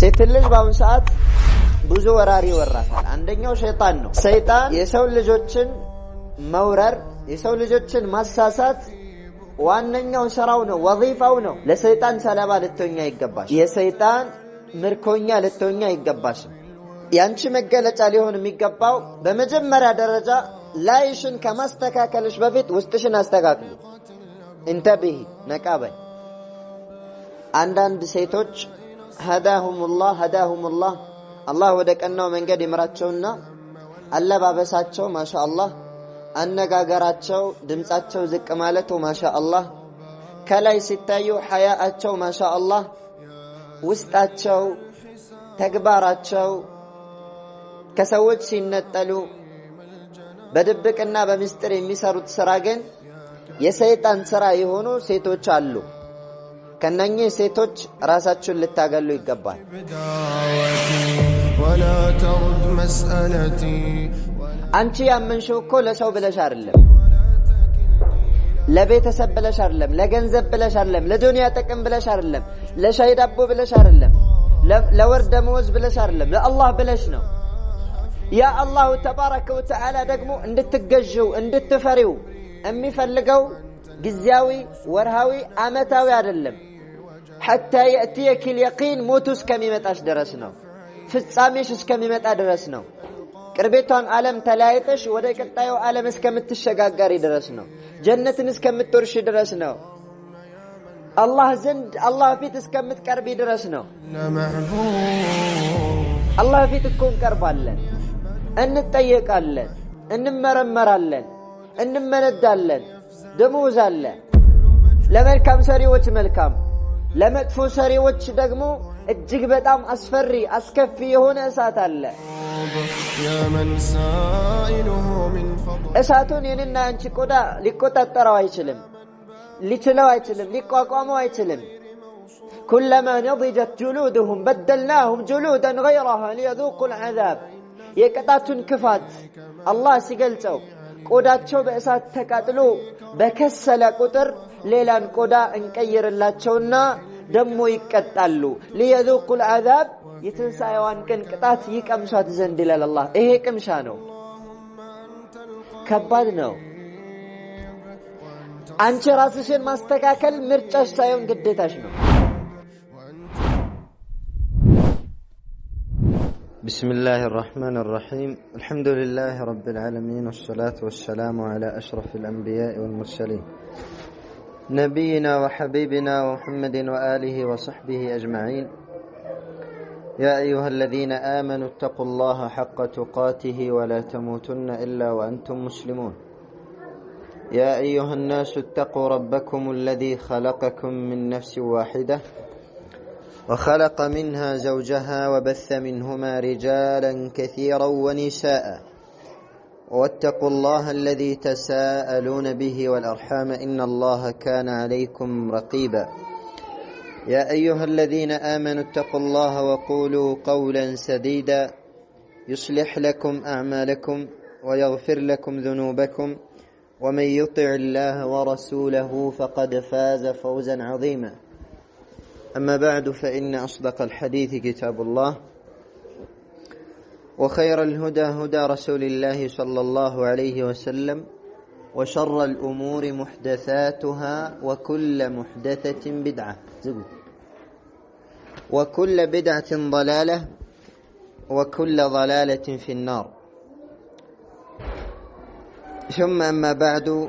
ሴት ልጅ በአሁኑ ሰዓት ብዙ ወራሪ ወራታል። አንደኛው ሸይጣን ነው። ሰይጣን የሰው ልጆችን መውረር፣ የሰው ልጆችን ማሳሳት ዋነኛው ስራው ነው፣ ወዚፋው ነው። ለሰይጣን ሰለባ ልትሆኛ ይገባሽ፣ የሰይጣን ምርኮኛ ልትሆኛ ይገባሽ። ያንቺ መገለጫ ሊሆን የሚገባው በመጀመሪያ ደረጃ ላይሽን ከማስተካከልሽ በፊት ውስጥሽን አስተካክሉ። እንተብሂ ነቃበይ። አንዳንድ ሴቶች هداهم الله አላህ ወደ ቀናው መንገድ ይምራቸውና አለባበሳቸው ማሻአላህ፣ አነጋገራቸው፣ ድምጻቸው ዝቅ ማለቱ ማሻአላህ፣ ከላይ ሲታዩ ሐያአቸው ማሻአላህ፣ ውስጣቸው ተግባራቸው ከሰዎች ሲነጠሉ በድብቅና በሚስጥር የሚሰሩት ስራ ግን የሰይጣን ስራ የሆኑ ሴቶች አሉ። ከነኚህ ሴቶች ራሳችሁን ልታገሉ ይገባል። አንቺ ያመንሽው እኮ ለሰው ብለሽ አይደለም፣ ለቤተሰብ ብለሽ አይደለም፣ ለገንዘብ ብለሽ አይደለም፣ ለዱንያ ጥቅም ብለሽ አይደለም፣ ለሻይ ዳቦ ብለሽ አይደለም፣ ለወር ደመወዝ ብለሽ አይደለም፣ ለአላህ ብለሽ ነው። ያ አላሁ ተባረከ ወተዓላ ደግሞ እንድትገዥው እንድትፈሪው የሚፈልገው ጊዜያዊ ወርሃዊ አመታዊ አይደለም። حتى يأتيك اليقين ሞቱ እስከሚመጣሽ ድረስ ነው። ፍጻሜሽ እስከሚመጣ ድረስ ነው። ቅርቤቷን ዓለም ተለያይተሽ ወደ ቀጣዩ ዓለም እስከምትሸጋገሪ ድረስ ነው። ጀነትን እስከምትወርሽ ድረስ ነው። አላህ ዘንድ አላህ ፊት እስከምትቀርቢ ድረስ ነው። አላህ ፊት እኮ እንቀርባለን፣ እንጠየቃለን፣ እንመረመራለን፣ እንመነዳለን። ደሞዝ አለ። ለመልካም ሰሪዎች መልካም፣ ለመጥፎ ሰሪዎች ደግሞ እጅግ በጣም አስፈሪ አስከፊ የሆነ እሳት አለ። እሳቱን የኔና አንቺ ቆዳ ሊቆጣጠረው አይችልም፣ ሊችለው አይችልም፣ ሊቋቋመው አይችልም። ኩለማ ነضجت جلودهم بدلناهم جلودا غيرها ليذوقوا العذاب። የቅጣቱን ክፋት አላህ ሲገልጸው ቆዳቸው በእሳት ተቃጥሎ በከሰለ ቁጥር ሌላን ቆዳ እንቀይርላቸውና ደሞ ይቀጣሉ። ليذوقوا العذاب የትንሣኤዋን ቀን ቅጣት ይቀምሷት ዘንድ ይላል አላህ። ይሄ ቅምሻ ነው፣ ከባድ ነው። አንቺ ራስሽን ማስተካከል ምርጫሽ ሳይሆን ግዴታሽ ነው። بسم الله الرحمن الرحيم. الحمد لله رب العالمين، والصلاة والسلام على أشرف الأنبياء والمرسلين نبينا وحبيبنا محمد وآله وصحبه أجمعين. يا أيها الذين آمنوا اتقوا الله حق تقاته ولا تموتن إلا وأنتم مسلمون. يا أيها الناس اتقوا ربكم الذي خلقكم من نفس واحدة وخلق منها زوجها وبث منهما رجالا كثيرا ونساء واتقوا الله الذي تساءلون به والأرحام إن الله كان عليكم رقيبا. يا أيها الذين آمنوا اتقوا الله وقولوا قولا سديدا يصلح لكم أعمالكم ويغفر لكم ذنوبكم ومن يطع الله ورسوله فقد فاز فوزا عظيما. أما بعد فإن أصدق الحديث كتاب الله وخير الهدى هدى رسول الله صلى الله عليه وسلم وشر الأمور محدثاتها وكل محدثة بدعة وكل بدعة ضلالة وكل ضلالة في النار. ثم أما بعد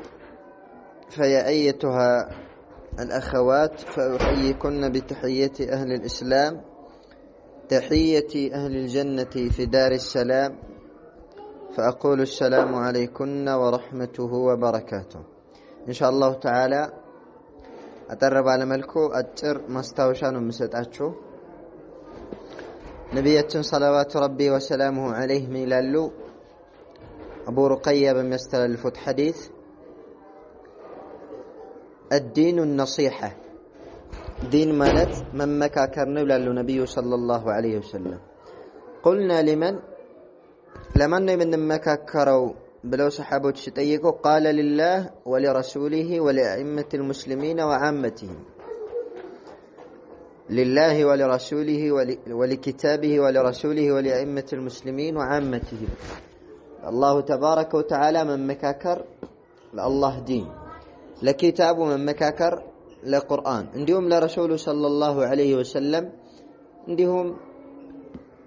فيا أيتها الأخوات فأحييكن بتحية أهل الإسلام، تحية أهل الجنة في دار السلام، فأقول السلام عليكن ورحمته وبركاته. إن شاء الله تعالى أترب على ملكو أتر مستوشان ومسدأتشو نبية صلوات ربي وسلامه عليه ميلالو أبو رقية بمستر الفت حديث الدين النصيحة. دين مالت من مكا كرنولا النبي صلى الله عليه وسلم. قلنا لمن من مكا كروا بلو صحابة شتيكو قال لله ولرسوله ولأئمة المسلمين وعامتهم. لله ولرسوله ولكتابه ولرسوله ولأئمة المسلمين وعامته الله تبارك وتعالى من مكاكر لله دين لكتاب من مكاكر لقرآن عندهم لرسول صلى الله عليه وسلم عندهم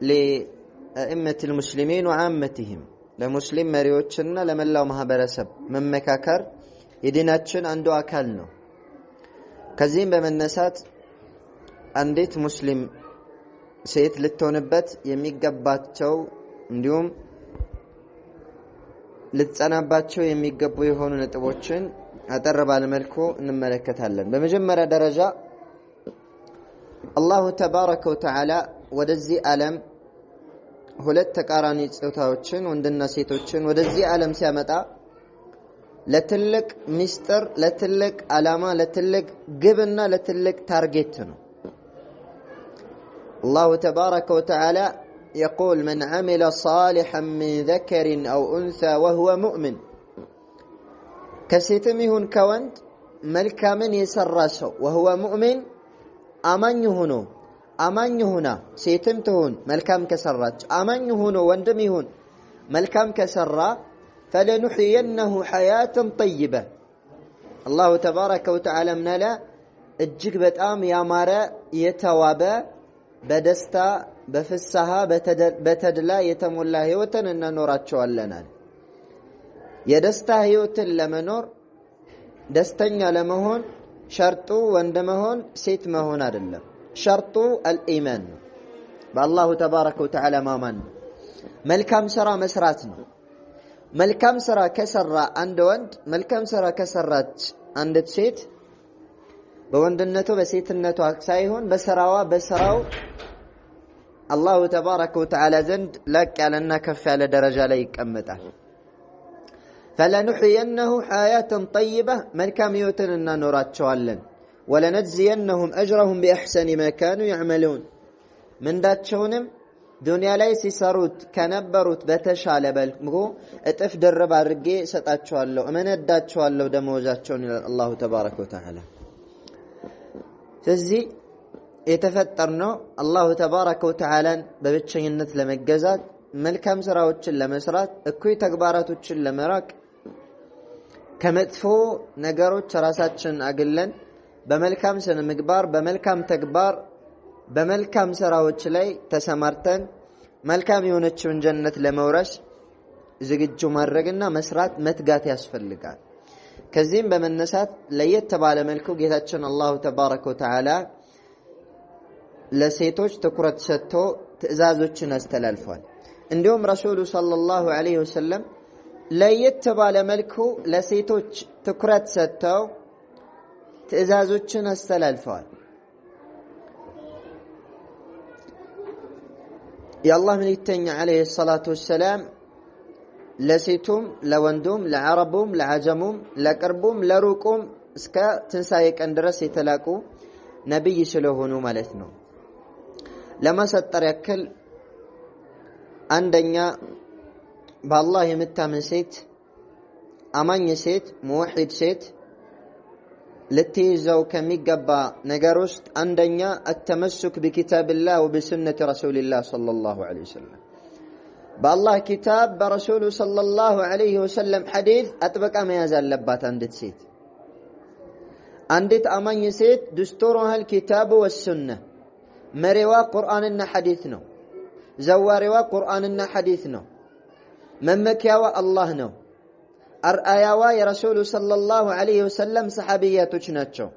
لأئمة المسلمين وعامتهم لمسلم مريوتشنا لمن الله مهبرسب من مكاكر يديناتشن عنده أكلنا كزين بمن نسات አንዲት ሙስሊም ሴት ልትሆንበት የሚገባቸው እንዲሁም ልትጸናባቸው የሚገቡ የሆኑ ነጥቦችን አጠር ባለ መልኩ እንመለከታለን። በመጀመሪያ ደረጃ አላሁ ተባረከ ወተዓላ ወደዚህ ዓለም ሁለት ተቃራኒ ጾታዎችን ወንድና ሴቶችን ወደዚህ ዓለም ሲያመጣ ለትልቅ ሚስጥር፣ ለትልቅ ዓላማ፣ ለትልቅ ግብና ለትልቅ ታርጌት ነው። الله تبارك وتعالى يقول من عمل صالحا من ذكر أو أنثى وهو مؤمن كسيتمهن كوند ملكا من يسرسه وهو مؤمن أمان يهنا سيتمتهن ملكام كسرات أمان يهنا وندمهن ملكام كسرا فلنحيينه حياة طيبة الله تبارك وتعالى من لا الجكبت يا مارا يتوابى بدستا بفسها بتدلا يتمولى هيوتن إن نوراتشوالنا يدستا هيوتن لمنور دستنيا لمهون شرطو واندمهون سيت مهون أدلا شرطو الإيمان بالله تبارك وتعالى مامن ملكام سرا مسراتنا ملكام سرا كسرا عند وند ملكام سرا كسرات عند سيت بوندنته بسيتنته ሳይሆን በስራው አላሁ ተባረከ ወተዓላ ዘንድ ላቅ ያለና ከፍ ያለ ደረጃ ላይ ይቀመጣል። فلنحيينه حياة طيبة መልካም ህይወትን እናኖራቸዋለን ولنجزينهم أجرهم بأحسن ما كانوا يعملون ምንዳቸውንም ዱንያ ላይ ሲሰሩት ከነበሩት በተሻለ መልኩ እጥፍ ድርብ አድርጌ ሰጣቸዋለሁ እመነዳቸዋለሁ ደሞዛቸውን ይላል አላሁ ተባረከ ወተዓላ። ስለዚህ የተፈጠርነው አላሁ ተባረከ ወተዓላን በብቸኝነት ለመገዛት መልካም ስራዎችን ለመስራት እኩይ ተግባራቶችን ለመራቅ ከመጥፎ ነገሮች ራሳችንን አግለን በመልካም ስነ ምግባር በመልካም ተግባር በመልካም ስራዎች ላይ ተሰማርተን መልካም የሆነችውን ጀነት ለመውረስ ዝግጁ ማድረግና መስራት መትጋት ያስፈልጋል። ከዚህም በመነሳት ለየት ባለ መልኩ ጌታችን አላሁ ተባረከ ወተዓላ ለሴቶች ትኩረት ሰጥቶ ትዕዛዞችን አስተላልፏል። እንዲሁም ረሱሉ ሰለላሁ ዐለይሂ ወሰለም ለየት ባለ መልኩ ለሴቶች ትኩረት ሰጥተው ትዕዛዞችን አስተላልፈዋል። የአላህ መልእክተኛ ዐለይሂ ሰላቱ ወሰላም ለሴቱም ለወንዱም ለዓረቡም ለዓጀሙም ለቅርቡም ለሩቁም እስከ ትንሳኤ ቀን ድረስ የተላቁ ነብይ ስለሆኑ ማለት ነው። ለማሰጠር ያክል አንደኛ በአላህ የምታምን ሴት አማኝ ሴት ሙወሂድ ሴት ልትይዘው ከሚገባ ነገር ውስጥ አንደኛ التمسك بكتاب الله وبسنة رسول الله صلى الله عليه وسلم بالله كتاب برسول صلى الله عليه وسلم حديث أطبق ما يزال لبات عندت سيت عندت أمان سيت دستورها الكتاب والسنة مروا قرآننا حديثنا زواروا قرآننا حديثنا ممكيوا الله نو أرآيوا يا رسول صلى الله عليه وسلم صحابيات ناتشو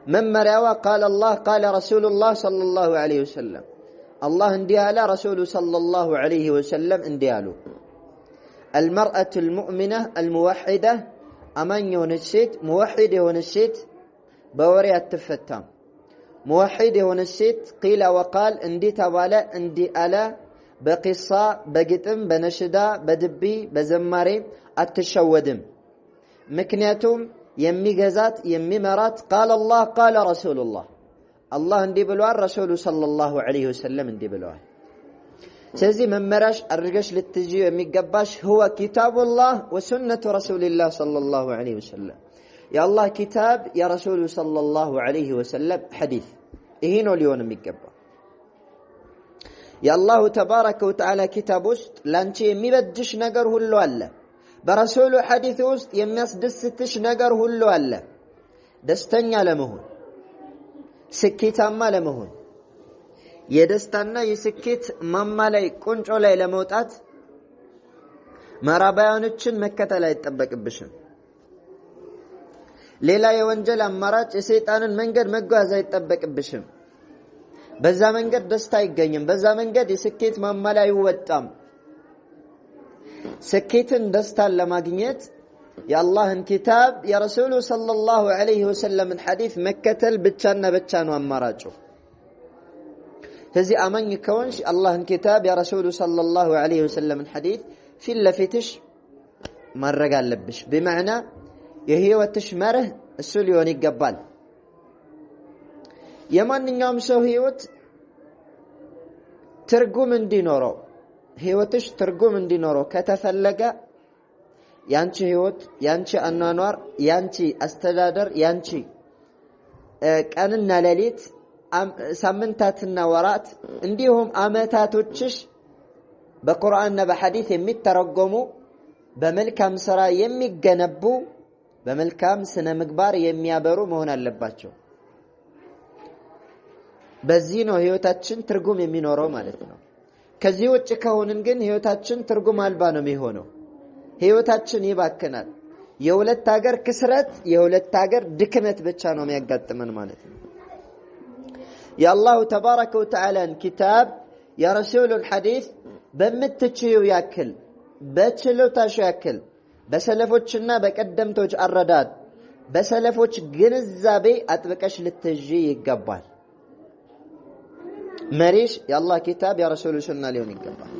ممروا قال الله قال رسول الله صلى الله عليه وسلم الله انديالا رسول صلى الله عليه وسلم انديالو المرأة المؤمنة الموحدة أمان يونسيت موحد يونسيت بوري التفتام موحد يونسيت قيل وقال اندي تبالا اندي ألا بقصة بقتم بنشدا بدبي بزماري التشودم مكنياتهم يمي غزات يمي مرات قال الله قال رسول الله الله اندي بلوار رسول صلى الله عليه وسلم اندي بلوار سيزي من مراش الرقش للتجيو يميقباش هو كتاب الله وسنة رسول الله صلى الله عليه وسلم يا الله كتاب يا رسول صلى الله عليه وسلم حديث ይሄ ነው ሊሆን የሚገባው። የአላሁ ተባረከ ወተዓላ ኪታብ ውስጥ ላንቺ የሚበጅሽ ነገር ሁሉ አለ። በረሱሉ ሐዲስ ውስጥ የሚያስደስትሽ ነገር ሁሉ አለ። ደስተኛ ለመሆን ስኬታማ ለመሆን የደስታና የስኬት ማማ ላይ ቁንጮ ላይ ለመውጣት መራባያኖችን መከተል አይጠበቅብሽም። ሌላ የወንጀል አማራጭ የሰይጣንን መንገድ መጓዝ አይጠበቅብሽም። በዛ መንገድ ደስታ አይገኝም። በዛ መንገድ የስኬት ማማ ላይ አይወጣም። ስኬትን ደስታን ለማግኘት የአላህን ኪታብ የረሱሉ ሰለላሁ ዐለይሂ ወሰለም ሐዲስ መከተል ብቻና ብቻ ነው አማራጩ። ስለዚህ አማኝ ከሆንሽ አላህን ኪታብ የረሱሉ ሰለላሁ ዐለይሂ ወሰለም ሐዲስ ፊት ለፊትሽ ማድረግ አለብሽ። በመዕና የህይወትሽ መርህ እሱ ሊሆን ይገባል። የማንኛውም ሰው ህይወት ትርጉም እንዲኖረው ህይወትሽ ትርጉም እንዲኖረው ከተፈለገ ያንቺ ህይወት ያንቺ አኗኗር ያንቺ አስተዳደር ያንቺ ቀንና ሌሊት ሳምንታትና ወራት እንዲሁም አመታቶችሽ በቁርአንና በሐዲስ የሚተረጎሙ በመልካም ሥራ የሚገነቡ በመልካም ስነ ምግባር የሚያበሩ መሆን አለባቸው። በዚህ ነው ህይወታችን ትርጉም የሚኖረው ማለት ነው። ከዚህ ውጭ ከሆንን ግን ህይወታችን ትርጉም አልባ ነው የሚሆነው። ህይወታችን ይባክናል። የሁለት ሀገር ክስረት የሁለት ሀገር ድክመት ብቻ ነው የሚያጋጥመን ማለት ነው። የአላሁ ተባረከ ወተዓላን ኪታብ የረሱሉን ሐዲስ በምትችዩ ያክል በችሎታሽ ያክል በሰለፎችና በቀደምቶች አረዳድ በሰለፎች ግንዛቤ አጥብቀሽ ልትይዢ ይገባል። መሪሽ የአላህ ኪታብ የረሱሉ ሱና ሊሆን ይገባል።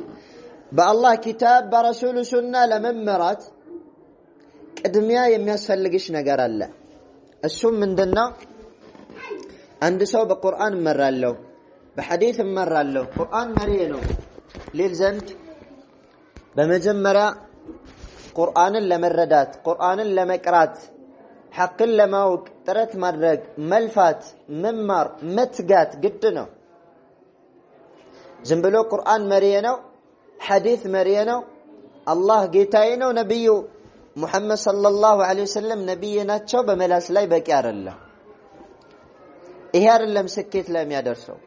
በአላህ ኪታብ በረሱሉ ሱና ለመመራት ቅድሚያ የሚያስፈልግሽ ነገር አለ። እሱም ምንድነው? አንድ ሰው በቁርአን እመራለሁ በሐዲስ እመራለሁ ቁርአን መሪዬ ነው ሊል ዘንድ በመጀመሪያ ቁርአንን ለመረዳት ቁርአንን ለመቅራት ሐቅን ለማወቅ ጥረት ማድረግ መልፋት መማር መትጋት ግድ ነው። ዝም ብሎ ቁርአን መሪዬ ነው ሐዲስ መሪዬ ነው አላህ ጌታዬ ነው ነብዩ ሙሐመድ ሰለላሁ ዐለይሂ ወሰለም ነብይ ናቸው በመላስ ላይ በቂ አይደለም። ይሄ አይደለም ስኬት ላይ የሚያደርሰው።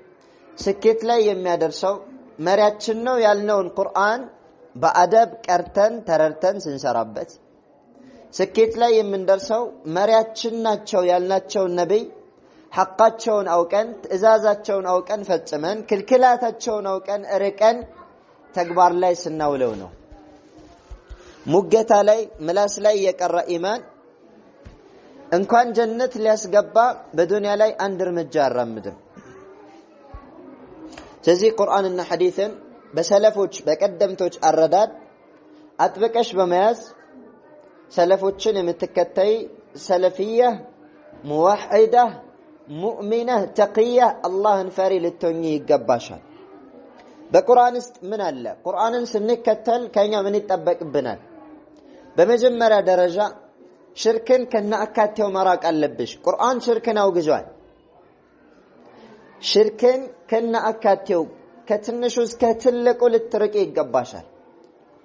ስኬት ላይ የሚያደርሰው መሪያችን ነው ያልነውን ቁርአን በአደብ ቀርተን ተረድተን ስንሰራበት። ስኬት ላይ የምንደርሰው መሪያችን ናቸው ያልናቸውን ነብይ ሐቃቸውን አውቀን ትእዛዛቸውን አውቀን ፈጽመን ክልክላታቸውን አውቀን ርቀን ተግባር ላይ ስናውለው ነው። ሙገታ ላይ ምላስ ላይ የቀረ ኢማን እንኳን ጀነት ሊያስገባ በዱንያ ላይ አንድ እርምጃ አራምድም። ስለዚህ ቁርአንና ሐዲስን በሰለፎች በቀደምቶች አረዳድ አጥብቀሽ በመያዝ ሰለፎችን የምትከተይ ሰለፊያ ሙዋሂዳ ሙእሚና ተቂያ አላህን ፈሪ ልትሆኚ ይገባሻል። በቁርአን ውስጥ ምን አለ? ቁርአንን ስንከተል ከኛ ምን ይጠበቅብናል? በመጀመሪያ ደረጃ ሽርክን ከነአካቴው መራቅ አለብሽ። ቁርአን ሽርክን አውግዟል። ሽርክን ከነአካቴው ከትንሹ እስከ ትልቁ ልትርቂ ይገባሻል።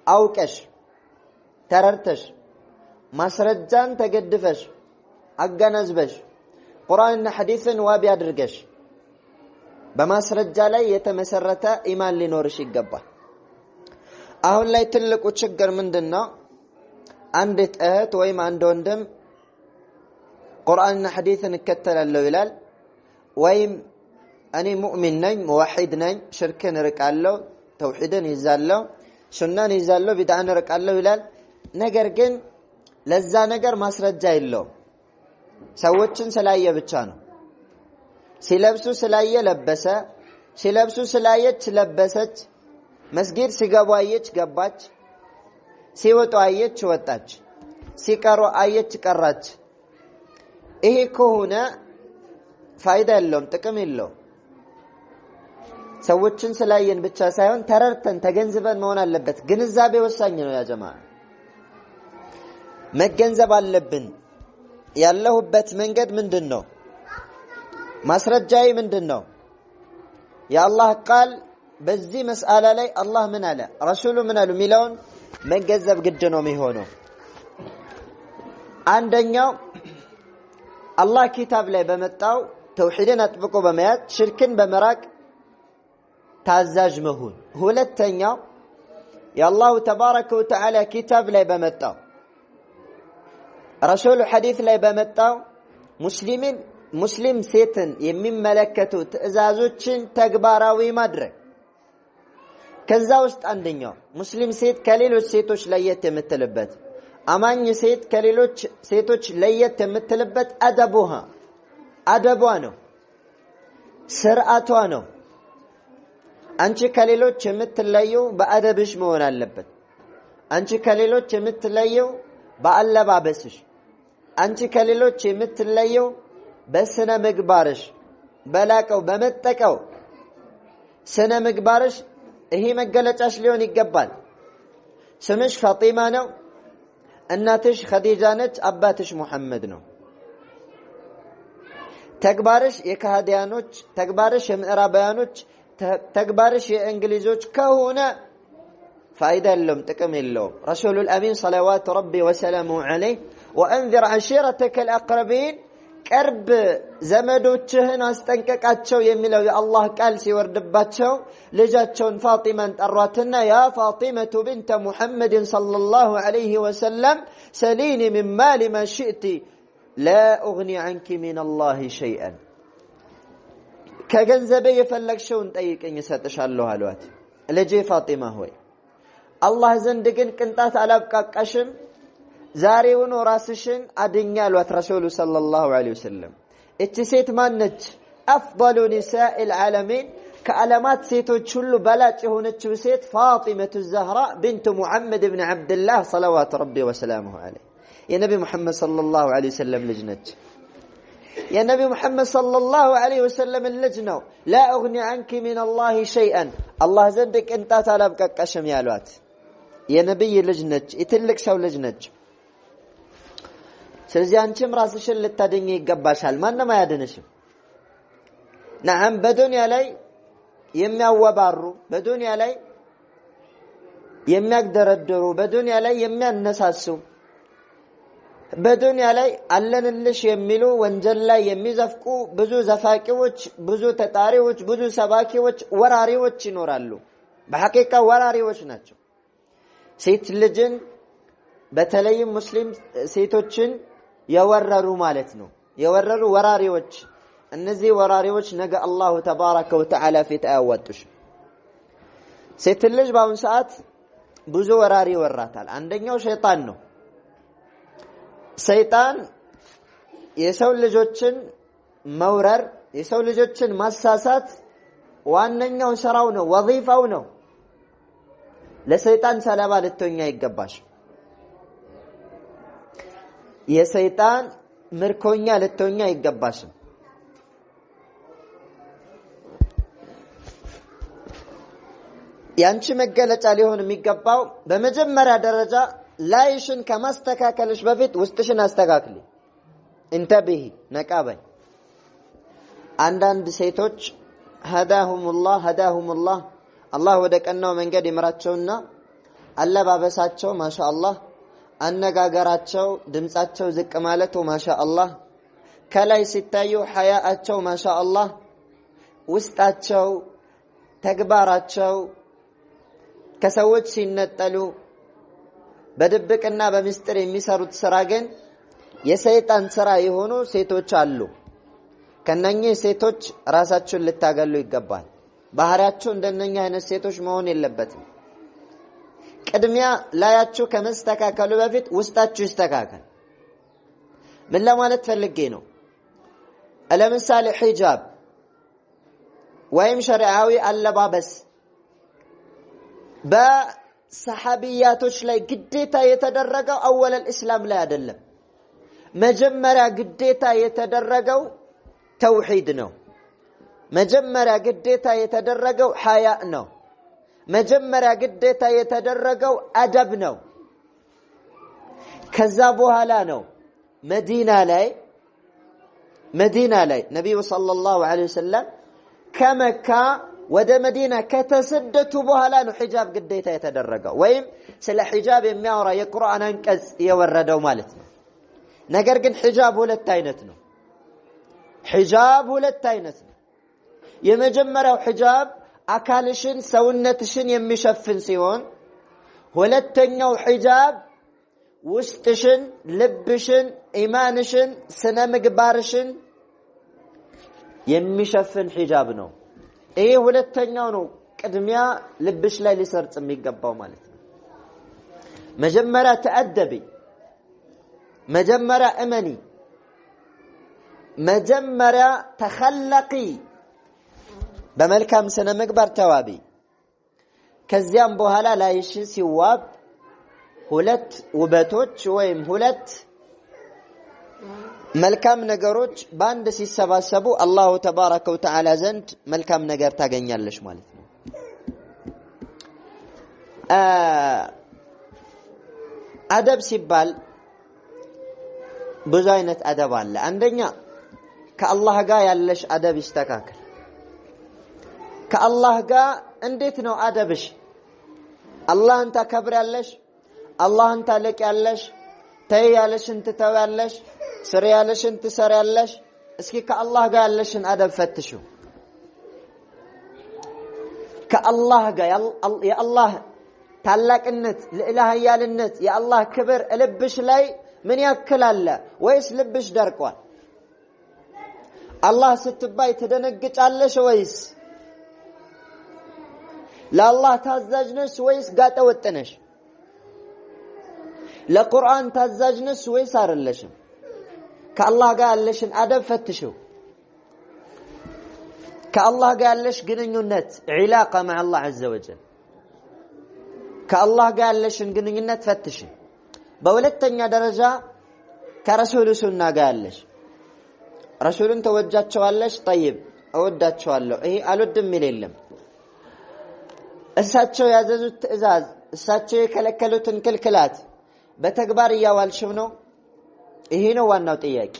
አውቀሽ ተረድተሽ ማስረጃን ተገድፈሽ አገናዝበሽ ቁርአንና ሐዲስን ዋቢ አድርገሽ በማስረጃ ላይ የተመሰረተ ኢማን ሊኖርሽ ይገባል። አሁን ላይ ትልቁ ችግር ምንድነው? አንድ እህት ወይም አንድ ወንድም ቁርአንና ሐዲስን እከተላለሁ ይላል። ወይም እኔ ሙእሚን ነኝ ሙዋሂድ ነኝ ሽርክን ርቃለሁ ተውሂድን ይዛለሁ ሱናን ይዛለሁ ቢድዓን ርቃለሁ ይላል። ነገር ግን ለዛ ነገር ማስረጃ የለውም። ሰዎችን ስላየ ብቻ ነው። ሲለብሱ ስላየ ለበሰ፣ ሲለብሱ ስላየች ለበሰች፣ መስጊድ ሲገቡ አየች ገባች፣ ሲወጡ አየች ወጣች፣ ሲቀሩ አየች ቀራች። ይሄ ከሆነ ፋይዳ የለውም፣ ጥቅም የለውም። ሰዎችን ስላየን ብቻ ሳይሆን ተረድተን ተገንዝበን መሆን አለበት። ግንዛቤ ወሳኝ ነው። ያ ጀማዓ መገንዘብ አለብን። ያለሁበት መንገድ ምንድነው? ማስረጃዬ ምንድነው? የአላህ ቃል በዚህ መስአላ ላይ አላህ ምን አለ ረሱሉ ምን አሉ ሚለውን መገንዘብ ግድ ነው የሚሆነው። አንደኛው አላህ ኪታብ ላይ በመጣው ተውሂድን አጥብቆ በመያዝ ሽርክን በመራቅ ታዛዥ መሆን። ሁለተኛው የአላሁ ተባረከ ወተዓላ ኪታብ ላይ በመጣው ረሱሉ ሐዲስ ላይ በመጣው ሙስሊም ሴትን የሚመለከቱ ትዕዛዞችን ተግባራዊ ማድረግ። ከዛ ውስጥ አንደኛው ሙስሊም ሴት ከሌሎች ሴቶች ለየት የምትልበት አማኝ ሴት ከሌሎች ሴቶች ለየት የምትልበት አደቧ ነው፣ ስርዓቷ ነው። አንቺ ከሌሎች የምትለየው በአደብሽ መሆን አለበት። አንቺ ከሌሎች የምትለየው በአለባበስሽ፣ አንቺ ከሌሎች የምትለየው በስነ ምግባርሽ፣ በላቀው በመጠቀው ስነ ምግባርሽ ይሄ መገለጫሽ ሊሆን ይገባል። ስምሽ ፋጢማ ነው፣ እናትሽ ኸዲጃ ነች፣ አባትሽ ሙሐመድ ነው። ተግባርሽ የካህዲያኖች፣ ተግባርሽ የምዕራባውያኖች፣ ተግባርሽ የእንግሊዞች ከሆነ ፋይዳ የለውም፣ ጥቅም የለውም። ረሱሉል አሚን ሰለዋቱ ረቢ ወሰላሙ ዐለይሂ ወአንዚር ዐሺረተከ አልአቅረቢን ቅርብ ዘመዶችህን አስጠንቀቃቸው የሚለው የአላህ ቃል ሲወርድባቸው ልጃቸውን ፋጢማን ጠሯትና ያ ፋጢመቱ ቢንተ ሙሐመድን ሰለላሁ ዐለይሂ ወሰለም ሰሊኒ ሚን ማሊ ማ ሽእቲ ላ ኡግኒ ዐንኪ ሚነላሂ ሸይአን፣ ከገንዘቤ የፈለግሽውን ጠይቅኝ እሰጥሻለሁ አሏት። ልጄ ፋጢማ ሆይ አላህ ዘንድ ግን ቅንጣት አላብቃቃሽም፣ ዛሬውኑ ራስሽን አድኛ አሏት ረሱሉ ሰለላሁ ዐለይሂ ወሰለም። እቺ ሴት ማነች? አፍضل نساء العالمين ከዓለማት ሴቶች ሁሉ በላጭ የሆነችው ሴት ፋጢመቱ ዘህራ ቢንቱ ሙሐመድ ብን ዐብድላህ ሰለዋቱ ረቢ ወሰላሙሁ ዐለይሂ የነቢ ሙሐመድ ሰለላሁ ዐለይሂ ወሰለም ልጅ ነች። የነቢ ሙሐመድ ሰለላሁ ዐለይሂ ወሰለም ልጅ ነው። ላ ኡግኒ ዐንኪ ሚነላሂ ሸይአን አላህ ዘንድ ቅንጣት አላብቃቃሽም ያሏት የነብይ ልጅ ነች፣ የትልቅ ሰው ልጅ ነች። ስለዚህ አንቺም ራስሽን ልታደኝ ይገባሻል፣ ማንም አያድንሽም። ነዓም በዱንያ ላይ የሚያወባሩ፣ በዱንያ ላይ የሚያግደረድሩ፣ በዱንያ ላይ የሚያነሳሱ፣ በዱንያ ላይ አለንልሽ የሚሉ ወንጀል ላይ የሚዘፍቁ ብዙ ዘፋቂዎች፣ ብዙ ተጣሪዎች፣ ብዙ ሰባኪዎች፣ ወራሪዎች ይኖራሉ። በሐቂቃ ወራሪዎች ናቸው። ሴት ልጅን በተለይም ሙስሊም ሴቶችን የወረሩ ማለት ነው። የወረሩ ወራሪዎች። እነዚህ ወራሪዎች ነገ አላሁ ተባረከ ወተዓላ ፊት አያወጡሽ። ሴት ልጅ በአሁኑ ሰዓት ብዙ ወራሪ ይወራታል። አንደኛው ሸይጣን ነው። ሰይጣን የሰው ልጆችን መውረር፣ የሰው ልጆችን ማሳሳት ዋነኛው ስራው ነው፣ ወዚፋው ነው። ለሰይጣን ሰለባ ልትሆኛ ይገባሽ። የሰይጣን ምርኮኛ ልትሆኛ ይገባሽም። ያንቺ መገለጫ ሊሆን የሚገባው በመጀመሪያ ደረጃ ላይሽን ከማስተካከልሽ በፊት ውስጥሽን አስተካክሊ። እንተብሂ ነቃበይ። አንዳንድ ሴቶች هداهم الله አላህ ወደ ቀናው መንገድ ይመራቸውና አለባበሳቸው ማሻአላህ፣ አነጋገራቸው፣ ድምጻቸው ዝቅ ማለቱ ማሻአላህ፣ ከላይ ሲታዩ ሐያአቸው ማሻአላህ፣ ውስጣቸው ተግባራቸው ከሰዎች ሲነጠሉ በድብቅና በሚስጥር የሚሰሩት ስራ ግን የሰይጣን ስራ የሆኑ ሴቶች አሉ። ከነኚህ ሴቶች ራሳችሁን ልታገሉ ይገባል። ባህሪያችሁ እንደነኛ አይነት ሴቶች መሆን የለበትም። ቅድሚያ ላያችሁ ከመስተካከሉ በፊት ውስጣችሁ ይስተካከል። ምን ለማለት ፈልጌ ነው? ለምሳሌ ሒጃብ ወይም ሸሪዓዊ አለባበስ በሰሐቢያቶች ላይ ግዴታ የተደረገው አወለል እስላም ላይ አይደለም። መጀመሪያ ግዴታ የተደረገው ተውሂድ ነው። መጀመሪያ ግዴታ የተደረገው ሐያ ነው። መጀመሪያ ግዴታ የተደረገው አደብ ነው። ከዛ በኋላ ነው መዲና ላይ መዲና ላይ ነብዩ ሰለላሁ ዐለይሂ ወሰለም ከመካ ወደ መዲና ከተሰደቱ በኋላ ነው ሒጃብ ግዴታ የተደረገው ወይም ስለ ሒጃብ የሚያወራ የቁርአን አንቀጽ የወረደው ማለት ነው። ነገር ግን ሒጃብ ሁለት አይነት ነው። ሒጃብ ሁለት አይነት ነው። የመጀመሪያው ሒጃብ አካልሽን ሰውነትሽን የሚሸፍን ሲሆን ሁለተኛው ሒጃብ ውስጥሽን ልብሽን ኢማንሽን ስነ ምግባርሽን የሚሸፍን ሒጃብ ነው። ይሄ ሁለተኛው ነው ቅድሚያ ልብሽ ላይ ሊሰርጽ የሚገባው ማለት ነው። መጀመሪያ ተአደቢ፣ መጀመሪያ እመኒ፣ መጀመሪያ ተኸለቂ በመልካም ስነ ምግባር ተዋቢ። ከዚያም በኋላ ላይሽ ሲዋብ ሁለት ውበቶች ወይም ሁለት መልካም ነገሮች በአንድ ሲሰባሰቡ አላሁ ተባረከ ወተዓላ ዘንድ መልካም ነገር ታገኛለሽ ማለት ነው። አደብ ሲባል ብዙ አይነት አደብ አለ። አንደኛ ከአላህ ጋር ያለሽ አደብ ይስተካከል። ከአላህ ጋር እንዴት ነው አደብሽ? አላህን ታከብሪያለሽ፣ አላህን ታለቂያለሽ፣ ተይ ያለሽን ትተውያለሽ፣ ስሪ ያለሽን ትሰሪያለሽ። እስኪ ከአላህ ጋር ያለሽን አደብ ፈትሹ። ከአላህ ጋር የአላህ ታላቅነት ልዕለ ኃያልነት የአላህ ክብር ልብሽ ላይ ምን ያክል አለ? ወይስ ልብሽ ደርቋል? አላህ ስትባይ ትደነግጫለሽ ወይስ ለአላህ ታዛዥ ነሽ ወይስ ጋጠ ወጥ ነሽ? ለቁርአን ታዛዥ ነሽ ወይስ አይደለሽም? ከአላህ ጋር ያለሽን አደብ ፈትሽው። ከአላህ ጋር ያለሽ ግንኙነት ዒላቃ مع الله عز وجل ከአላህ ጋር ያለሽን ግንኙነት ፈትሽ። በሁለተኛ ደረጃ ከረሱል ሱና ጋር ያለሽ ረሱልን ተወጃቸዋለሽ። طيب እወዳቸዋለሁ፣ ይሄ አልወድም የሚል የለም። እሳቸው ያዘዙት ትእዛዝ እሳቸው የከለከሉትን ክልክላት በተግባር እያዋልሽው ነው? ይሄ ነው ዋናው ጥያቄ።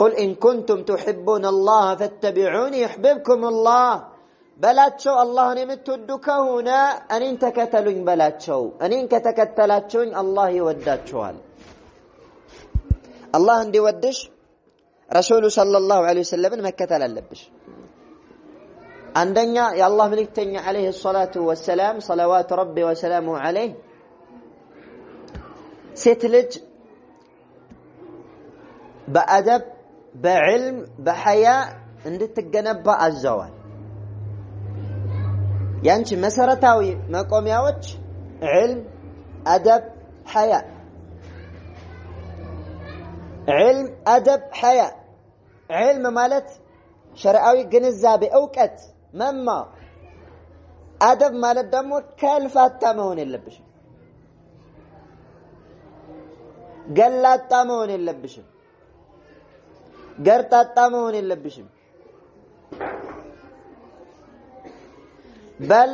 قل إن كنتم تحبون الله فاتبعوني يحببكم الله በላቸው። አላህን የምትወዱ ከሆነ እኔን ተከተሉኝ በላቸው። እኔን ከተከተላችሁኝ አላህ ይወዳችኋል። አላህ እንዲወድሽ ረሱሉ ሰለላሁ ዐለይሂ ወሰለም መከተል አለብሽ። አንደኛ የአላህ መልእክተኛ ዐለይሂ ሰላቱ ወሰላም ሰለዋቱ ረቢ ወሰላሙ ዐለይህ ሴት ልጅ በአደብ በዕልም በሐያ እንድትገነባ አዘዋል። ያንቺ መሰረታዊ መቆሚያዎች ዕልም፣ አደብ፣ ሐያ። ዕልም፣ አደብ፣ ሐያ። ዕልም ማለት ሸርዓዊ ግንዛቤ እውቀት መማር። አደብ ማለት ደግሞ ከልፋታ መሆን የለብሽም፣ ገላጣ መሆን የለብሽም፣ ገርጣጣ መሆን የለብሽም። በል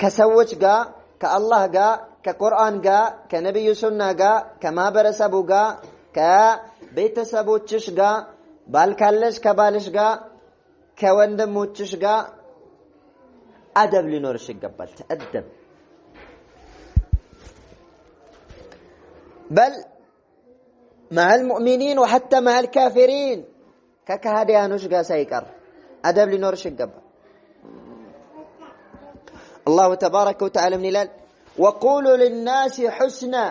ከሰዎች ጋር ከአላህ ጋር ከቁርአን ጋር ከነብዩ ሱና ጋር ከማህበረሰቡ ጋር ከቤተሰቦችሽ ጋር ባልካለሽ ከባልሽ ጋር ከወንድሞችሽ ጋር አደብ ሊኖርሽ ይገባል። ተአደብ بل مع المؤمنين وحتى مع الكافرين ككهاديانوش ጋር ሳይቀር አደብ ሊኖርሽ ይገባል። الله تبارك وتعالى من ይላል وقولوا للناس حسنا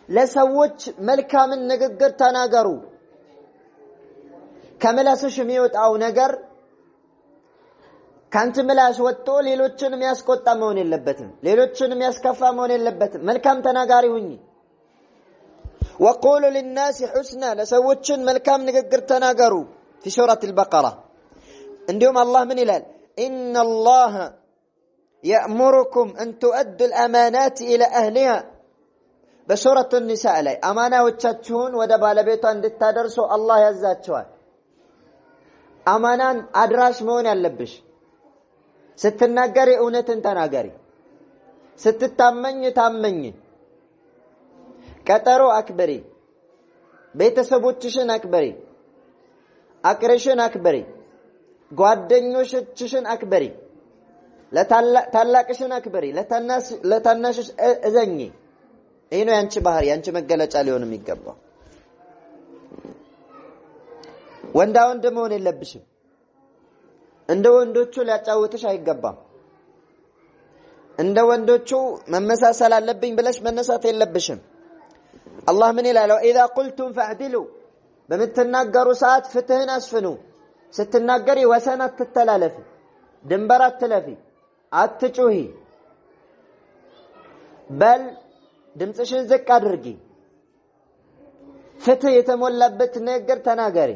ለሰዎች መልካምን ንግግር ተናገሩ። ከመላስሽ የሚወጣው ነገር ካንተ መላስ ወጥቶ ሌሎችን የሚያስቆጣ መሆን የለበትም፣ ሌሎችን የሚያስከፋ መሆን የለበትም። መልካም ተናጋሪ ሁኚ። وقولوا للناس حسنا ለሰዎች መልካም ንግግር ተናገሩ في سورة البقرة። እንዲሁም አላህ ምን ይላል إن الله يأمركم أن تؤدوا الأمانات إلى أهلها بسورة النساء ላይ አማናዎቻችሁን ወደ ባለቤቷ እንድታደርሱ አላህ ያዛችኋል። አማናን አድራሽ መሆን ያለብሽ። ስትናገሪ እውነትን ተናገሪ፣ ስትታመኝ ታመኝ፣ ቀጠሮ አክብሪ፣ ቤተሰቦችሽን አክብሪ አቅርሽን አክብሪ ጓደኞችሽን አክብሪ ለታላቅሽን አክብሪ ለታናሽሽ እዘኚ ይሄ ነው ያንቺ ባህሪ ያንቺ መገለጫ ሊሆን የሚገባው ወንዳ ወንድ መሆን የለብሽም እንደ ወንዶቹ ሊያጫውትሽ አይገባም እንደ ወንዶቹ መመሳሰል አለብኝ ብለሽ መነሳት የለብሽም አላህ ምን ይላል ኢዛ ቁልቱም ፈዕድሉ በመተናገሩ ሰዓት ፍትህን አስፍኑ ስትናገሪ ወሰን አትተላለፊ ድንበር አትለፊ አትጩሂ በል ድምጽሽን ዝቅ አድርጊ ፍትህ የተሞላበት ነገር ተናገሪ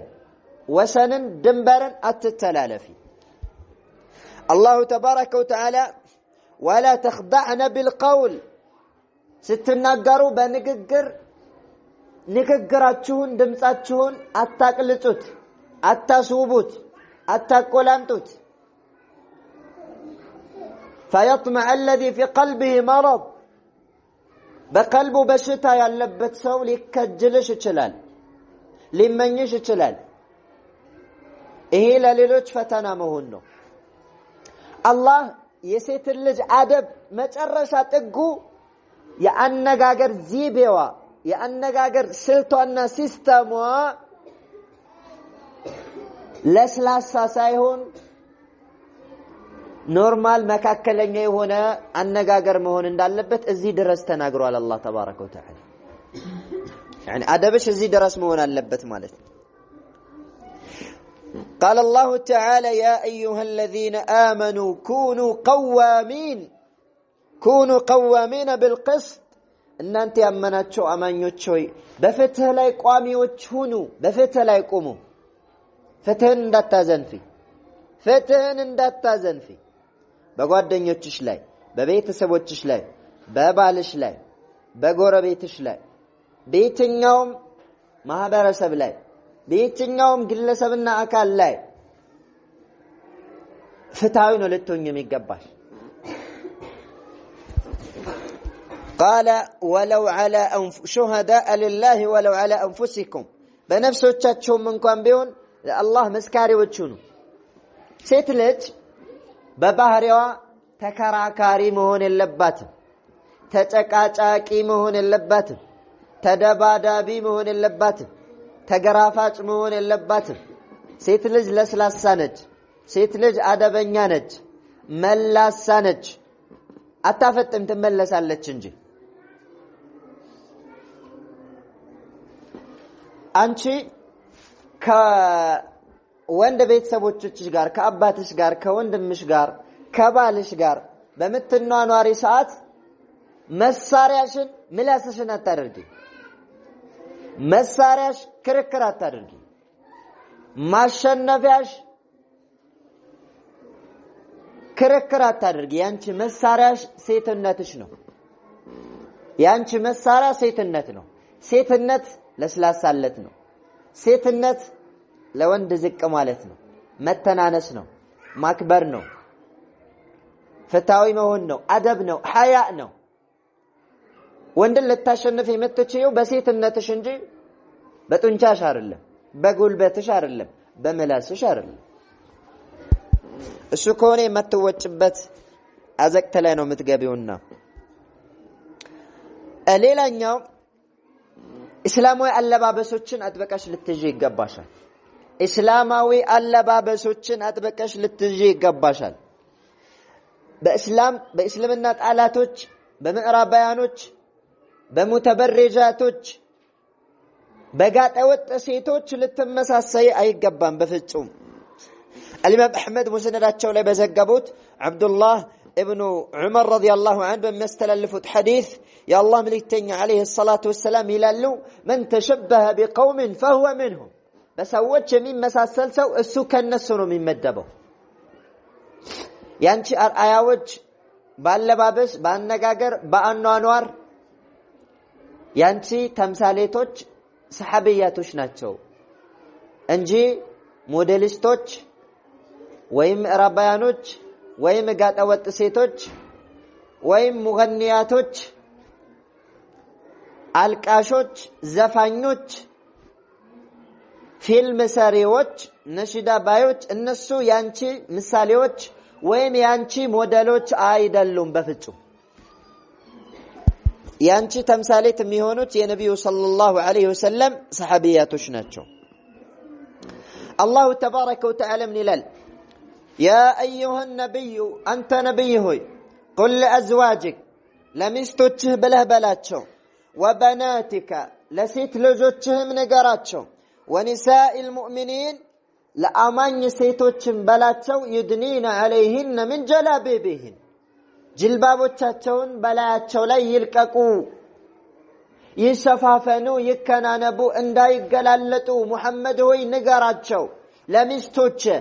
ወሰንን ድንበርን አትተላለፊ الله تبارك وتعالى ولا تخضعن بالقول ስትናገሩ በንግግር ንግግራችሁን ድምጻችሁን አታቅልጹት አታስውቡት አታቆላምጡት فيطمع الذي في قلبه مرض በቀልቡ በሽታ ያለበት ሰው ሊከጅልሽ ይችላል ሊመኝሽ ይችላል ይሄ ለሌሎች ፈተና መሆን ነው አላህ የሴት ልጅ አደብ መጨረሻ ጥጉ የአነጋገር ዚቤዋ የአነጋገር ስልቷና ሲስተሟ ለስላሳ ሳይሆን ኖርማል መካከለኛ የሆነ አነጋገር መሆን እንዳለበት እዚህ ድረስ ተናግሯል አላህ ተባረከ ወተዓላ يعني አደብሽ እዚህ ድረስ መሆን አለበት ማለት ነው قال الله تعالى يا أيها الذين آمنوا كونوا قوامين بالقسط إن أنت أمناتشو أمانيوتشوي بفتح لا يقوامي وتشونو بفتح لا يقومو فتحن اندات تازنفي በጓደኞችሽ ላይ በቤተሰቦችሽ ላይ በባልሽ ላይ በጎረቤትሽ ላይ በየትኛውም ማህበረሰብ ላይ በየትኛውም ግለሰብና አካል ላይ ፍትሃዊ ነው ልትሆኚ የሚገባሽ قال ولو على شهداء لله ولو على انفسكم በነፍሶቻችሁም እንኳን ቢሆን ለአላህ መስካሪዎች ሁኑ ሴት ልጅ በባህሪዋ ተከራካሪ መሆን የለባትም ተጨቃጫቂ መሆን የለባትም ተደባዳቢ መሆን የለባትም ተገራፋጭ መሆን የለባትም ሴት ልጅ ለስላሳ ነች ሴት ልጅ አደበኛ ነች መላሳ ነች አታፈጥም ትመለሳለች እንጂ አንቺ ወንድ ቤተሰቦችሽ ጋር ከአባትሽ ጋር ከወንድምሽ ጋር ከባልሽ ጋር በመተናኗሪ ሰዓት መሳሪያሽን ምላስሽን አታደርጊ መሳሪያሽ ክርክር አታደርጊ ማሸነፊያሽ ክርክር አታደርጊ ያንቺ መሳሪያሽ ሴትነትሽ ነው ያንቺ መሳሪያ ሴትነት ነው ሴትነት ለስላሳለት ነው ሴትነት ለወንድ ዝቅ ማለት ነው መተናነስ ነው ማክበር ነው ፍትሃዊ መሆን ነው አደብ ነው ሐያ ነው ወንድን ልታሸንፍ የምትችይው በሴትነትሽ እንጂ በጡንቻሽ አይደለም በጉልበትሽ አይደለም በመላስሽ አይደለም እሱ ከሆነ የምትወጭበት አዘቅተ ላይ ነው የምትገቢውና ሌላኛው እስላማዊ አለባበሶችን አጥበቀሽ ልትይዥ ይገባሻል እስላማዊ አለባበሶችን አጥበቀሽ ልትይዥ ይገባሻል በእስልምና ጣላቶች በምዕራባውያኖች በሙተበረጃቶች በጋጠወጥ ሴቶች ልትመሳሰይ አይገባም በፍጹም الإمام أحمد مسنداتቸው ላይ በዘገቡት አብዱላህ ابن عمر رضي الله عنه بمستلفت حديث يا الله ملكتني عليه الصلاة والسلام ይላሉ من تشبه بقوم فهو منهم በሰዎች የሚመሳሰል ሰው እሱ ከነሱ ነው የሚመደበው ያንቺ አያዎች ባለባበስ ባነጋገር ባአኗኗር ያንቺ ተምሳሌቶች ሰሃቢያቶች ናቸው እንጂ ሞዴሊስቶች ወይም ራባያኖች ወይም ጋጠወጥ ሴቶች ወይም ሙገኒያቶች አልቃሾች ዘፋኞች ፊልም ሰሪዎች ነሽዳ ባዮች እነሱ ያንቺ ምሳሌዎች ወይም ያንቺ ሞዴሎች አይደሉም በፍጹም ያንቺ ተምሳሌት የሚሆኑት የነብዩ ሰለላሁ ዐለይሂ ወሰለም ሰሃቢያቶች ናቸው አላሁ ተባረከ ወተዓላ ምን ይላል يا أيها النبي أنت نبي هوي قل لأزواجك لمستوچه بله بلاتشو وبناتك لسيت لجوچهم نقراتشو ونساء المؤمنين لأمان سيتوچهم بلاتشو يدنين عليهن من جلابيبهن جلبابوچاچون بلاتشو لا يلققو يشفافنو يكنانبو እንዳይ ገላለጡ محمد هوي نقراتشو لمستوچه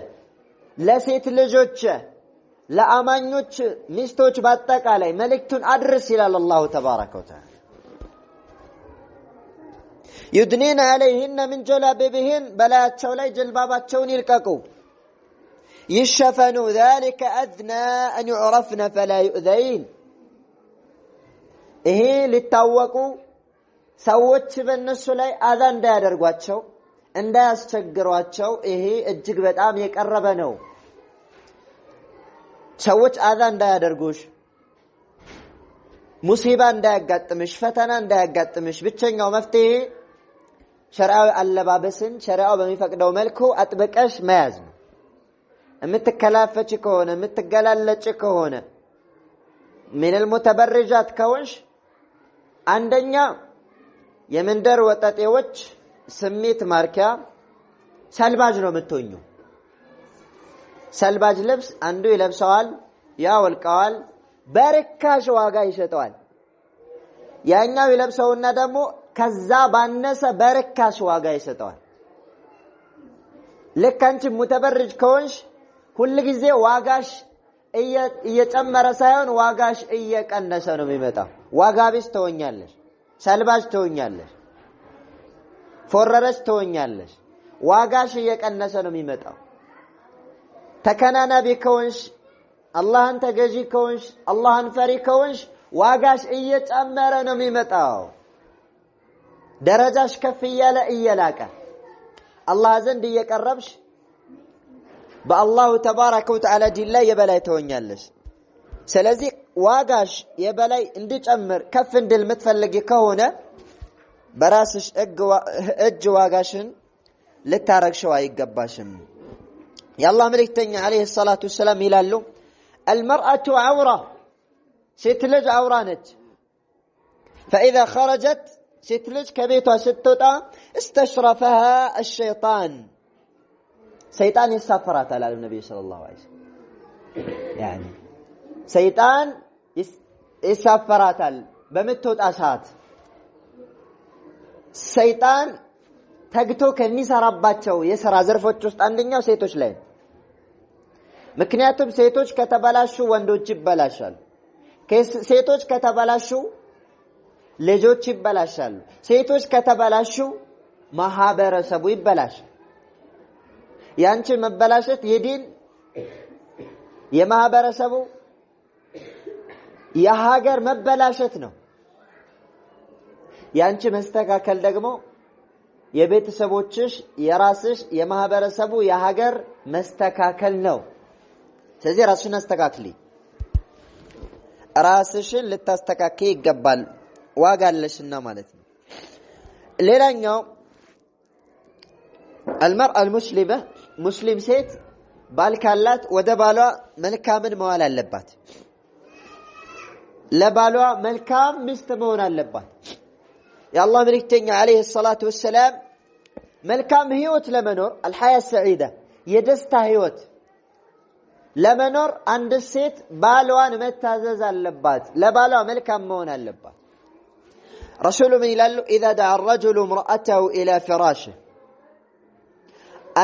ለሴት ልጆች ለአማኞች ሚስቶች በአጠቃላይ መልእክቱን አድርስ ይላል አላሁ ተባረከ ወተዓላ يدنين عليهن من جلابيبهن በላያቸው ላይ ጀልባባቸውን ይልቀቁ يشفنوا ذلك أدنى أن يعرفن فلا يؤذين ይሄ ሊታወቁ ሰዎች በእነሱ ላይ አዛ እንዳያደርጓቸው እንዳያስቸግሯቸው ይሄ እጅግ በጣም የቀረበ ነው ሰዎች አዛ እንዳያደርጉሽ ሙሲባ እንዳያጋጥምሽ ፈተና እንዳያጋጥምሽ ብቸኛው መፍትሄ ሸርዓዊ አለባበስን ሸርዓው በሚፈቅደው መልኩ አጥብቀሽ መያዝ ነው የምትከላፈች ከሆነ የምትገላለጭ ከሆነ ምን المتبرجات ከሆንሽ አንደኛ የመንደር ወጣጤዎች ስሜት ማርኪያ ሰልባጅ ነው የምትሆኙ ሰልባጅ ልብስ አንዱ ይለብሰዋል ያወልቀዋል በርካሽ ዋጋ ይሸጠዋል ያኛው ይለብሰውና ደግሞ ከዛ ባነሰ በርካሽ ዋጋ ይሸጠዋል ለካንቺ ሙተበርጅ ከሆንሽ ሁሉ ጊዜ ዋጋሽ እየጨመረ ሳይሆን ዋጋሽ እየቀነሰ ነው የሚመጣው ዋጋ ቢስ ትሆኛለሽ ሰልባጅ ትሆኛለሽ ፎረረሽ ትሆኛለሽ ዋጋሽ እየቀነሰ ነው የሚመጣው ተከናናቢ ከሆንሽ አላህን ተገዢ ከሆንሽ አላህን ፈሪ ከሆንሽ ዋጋሽ እየጨመረ ነው የሚመጣው ደረጃሽ ከፍ እያለ እየላቀ አላህ ዘንድ እየቀረብሽ በአላሁ ተባረከ ወተዓላ ዲን ላይ የበላይ ትሆኛለሽ ስለዚህ ዋጋሽ የበላይ እንዲጨምር ከፍ እንድል ምትፈልጊ ከሆነ በራስሽ እጅ ዋጋሽን ልታረግሽው አይገባሽም የአላህ መልእክተኛ አለይሂ ሰላቱ ወሰለም ይላሉ المرأة عورة ሴት ልጅ አውራ ነች فإذا خرجت ሴት ልጅ ከቤቷ ስትወጣ استشرفها الشيطان ሰይጣን ይሳፈራታል አለ ነብዩ ሰለላሁ ዐለይሂ ወሰለም يعني ሰይጣን ይሳፈራታል በመትወጣ ሰዓት ሰይጣን ተግቶ ከሚሰራባቸው የሥራ ዘርፎች ውስጥ አንደኛው ሴቶች ላይ ምክንያቱም ሴቶች ከተበላሹ ወንዶች ይበላሻሉ ሴቶች ከተበላሹ ልጆች ይበላሻሉ ሴቶች ከተበላሹ ማህበረሰቡ ይበላሻል ያንቺ መበላሸት የዲን የማህበረሰቡ የሀገር መበላሸት ነው ያንቺ መስተካከል ደግሞ የቤተሰቦችሽ የራስሽ የማህበረሰቡ የሀገር መስተካከል ነው ስለዚህ ራስሽን አስተካክሊ ራስሽን ልታስተካክይ ይገባል ዋጋ አለሽና ማለት ነው ሌላኛው المرأة المسلمة مسلم ሴት ባል ካላት ወደ ባሏ መልካምን መዋል አለባት ለባሏ መልካም ሚስት መሆን አለባት የአላህ መልእክተኛ አለይሂ ሰላቱ ወሰለም መልካም ህይወት ለመኖር الحياة السعيدة የደስታ ህይወት ለመኖር አንድ ሴት ባሏን መታዘዝ አለባት ለባሏ መልካም መሆን አለባት ረሱሉ ምን ይላሉ اذا دعا الرجل امرأته الى فراشه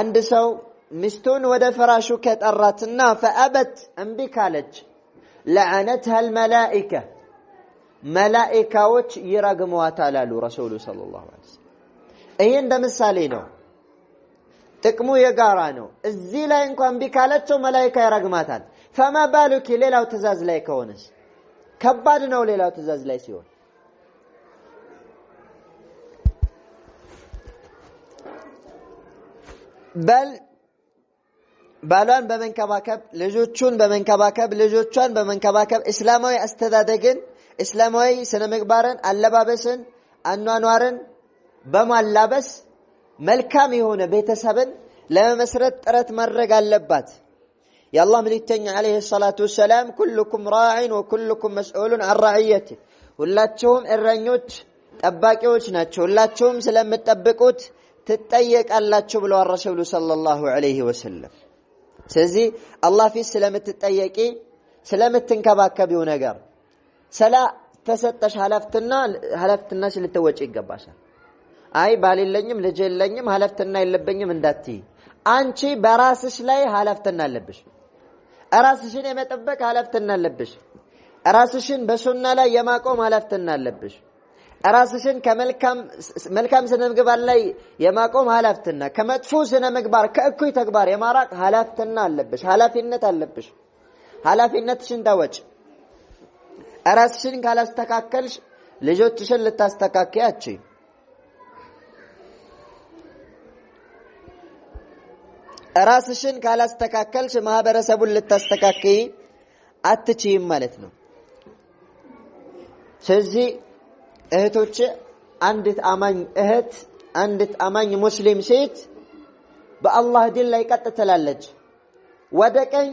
አንድ ሰው ሚስቱን ወደ ፍራሹ ከጠራትና فأبت እምቢ ካለች لعنتها الملائكة መላእክቶች ይረግሟታል አሉ ረሱሉ ሰለላሁ ዐለይሂ ወሰለም ይሄ እንደ ምሳሌ ነው ጥቅሙ የጋራ ነው እዚህ ላይ እንኳን ቢካለቸው መላእክት ይረግማታል فما بالك ሌላው ትእዛዝ ላይ ከሆነስ ከባድ ነው ሌላው ትእዛዝ ላይ ሲሆን በል ባሏን በመንከባከብ ልጆቹን በመንከባከብ ልጆቿን በመንከባከብ እስላማዊ አስተዳደግን እስላማዊ ስነ ምግባርን አለባበስን አኗኗርን በማላበስ መልካም የሆነ ቤተሰብን ለመመስረት ጥረት ማድረግ አለባት የአላህ መልእክተኛ አለይሂ ሰላቱ ወሰለም ኩልኩም ራዒን ወኩልኩም መስኡሉን ዐን ረዕየቲሂ ሁላችሁም እረኞች ጠባቂዎች ናቸው ሁላችሁም ስለምትጠብቁት ትጠየቃላችሁ ብለዋል ረሱሉ ሰለላሁ ዐለይሂ ወሰለም ስለዚህ አላህ ፊት ስለምትጠየቂ ስለምትንከባከቢው ነገር ሰላ ተሰጠሽ ሐላፍትናሽ ልትወጪ ይገባሻል አይ ባልለኝም ልጅ የለኝም ሐላፍትና የለብኝም እንዳትይ አንቺ በራስሽ ላይ ሐላፍትና አለብሽ ራስሽን የመጠበቅ ሐላፍትና አለብሽ ራስሽን በሱና ላይ የማቆም ሐላፍትና አለብሽ ራስሽን ከመልካም ስነ ምግባር ላይ የማቆም ሐላፍትና ከመጥፎ ስነ ምግባር ከእኩይ ተግባር የማራቅ ሐላፍትና አለብሽ ሐላፊነት አለብሽ ሐላፊነትሽን ተወጪ ራስሽን ካላስተካከልሽ ልጆችሽን ልታስተካክያቺ ራስሽን ካላስተካከልሽ ማህበረሰቡን ልታስተካክይ አትችይም ማለት ነው ስለዚህ እህቶች አንዲት አማኝ እህት አንዲት አማኝ ሙስሊም ሴት በአላህ ዲን ላይ ቀጥ ትላለች ወደ ቀኝ